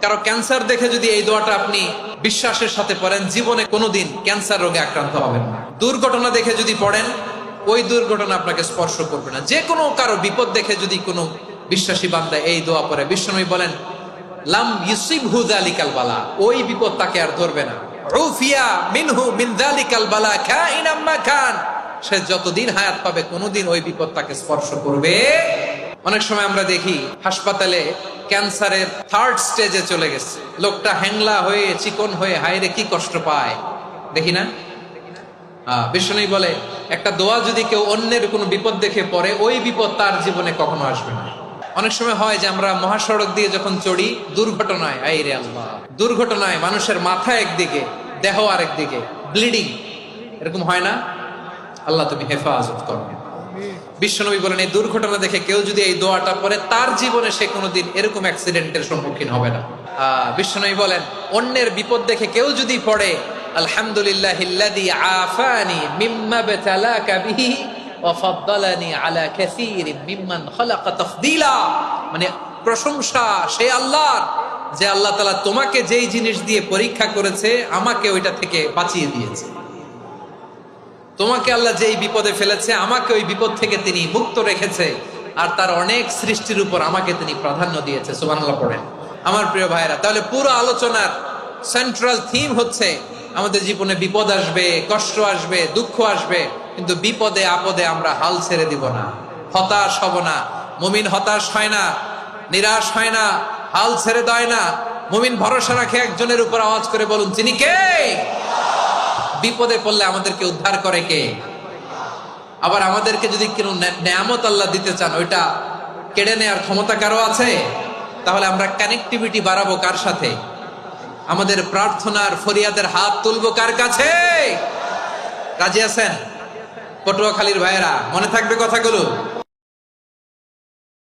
কারো ক্যান্সার দেখে যদি এই দোয়াটা আপনি বিশ্বাসের সাথে পড়েন, জীবনে কোনোদিন ক্যান্সার রোগে আক্রান্ত হবেন না। দুর্ঘটনা দেখে যদি পড়েন, ওই দুর্ঘটনা আপনাকে স্পর্শ করবে না। যে কোনো কারো বিপদ দেখে যদি কোনো বিশ্বাসী বান্দা এই দোয়া পড়ে, বিশ্বনবী বলেন লাম ইউসিবহু যালিকাল বালা, ওই বিপদ তাকে আর ধরবে না। উফিয়া মিনহু মিন যালিকাল বালা কাইনাম মা কান, সে যতদিন হায়াত পাবে কোনোদিন ওই বিপদ তাকে স্পর্শ করবে। অনেক সময় আমরা দেখি হাসপাতালে ক্যান্সারের 3rd স্টেজে চলে গেছে, লোকটা হ্যাংলা হয়ে চিকন হয়ে হায়রে কি কষ্ট পায়, দেখি না? বিষ্ণু বলে একটা দোয়া যদি কেউ অন্যের কোনো বিপদ দেখে পড়ে, ওই বিপদ তার জীবনে কখনো আসবে না। অনেক সময় হয় যে আমরা মহাসড়ক দিয়ে যখন চড়ি, দুর্ঘটনায়, আইরে আল্লাহ, দুর্ঘটনায় মানুষের মাথা একদিকে, দেহ আরেক দিকে, ব্লিডিং, এরকম হয় না? আল্লাহ তুমি হেফাজত করো। বিশ্বনবী বলেন এই দুর্ঘটনা দেখে কেউ যদি এই দোয়াটা পড়ে, তার জীবনে সে কোনোদিন এরকম অ্যাক্সিডেন্টের সম্মুখীন হবে না। বিশ্বনবী বলেন অন্যের বিপদ দেখে কেউ যদি পড়ে আলহামদুলিল্লাহিল্লাযী আফানি মিম্মা বাতালাকা বিহি ওয়া ফাদ্দালানি আলা কাসীরিন মিম্মান খালাকা তাফদীলা, মানে প্রশংসা সেই আল্লাহর, যে আল্লাহ তাআলা তোমাকে যেই জিনিস দিয়ে পরীক্ষা করেছে, আমাকে ওইটা থেকে বাঁচিয়ে দিয়েছে। তোমাকে আল্লাহ যেই বিপদে ফেলেছে, আমাকে ওই বিপদ থেকে তিনি মুক্ত রেখেছে, আর তার অনেক সৃষ্টির উপর আমাকে তিনি প্রাধান্য দিয়েছে। সুবহানাল্লাহ পড়েন আমার প্রিয় ভাইরা। তাহলে পুরো আলোচনার সেন্ট্রাল থিম হচ্ছে আমাদের জীবনে বিপদ আসবে, কষ্ট আসবে, দুঃখ আসবে, কিন্তু বিপদে আপদে আমরা হাল ছেড়ে দিব না, হতাশ হব না। মুমিন হতাশ হয় না, নিরাশ হয় না, হাল ছেড়ে দেয় না। মুমিন ভরসা রাখে একজনের উপর। আওয়াজ করে বলুন তিনি কে? বিপদে পড়লে আমাদেরকে উদ্ধার করে কে? আবার আমাদেরকে যদি কোনো নেয়ামত আল্লাহ দিতে চান, ওইটা কেড়ে নেওয়ার ক্ষমতা কারো আছে? তাহলে আমরা কানেক্টিভিটি বাড়াবো কার সাথে? আমাদের প্রার্থনার ফরিয়াদের হাত তুলবো কার কাছে? রাজি আছেন পটুয়াখালীর ভাইয়েরা? মনে থাকবে কথাগুলো?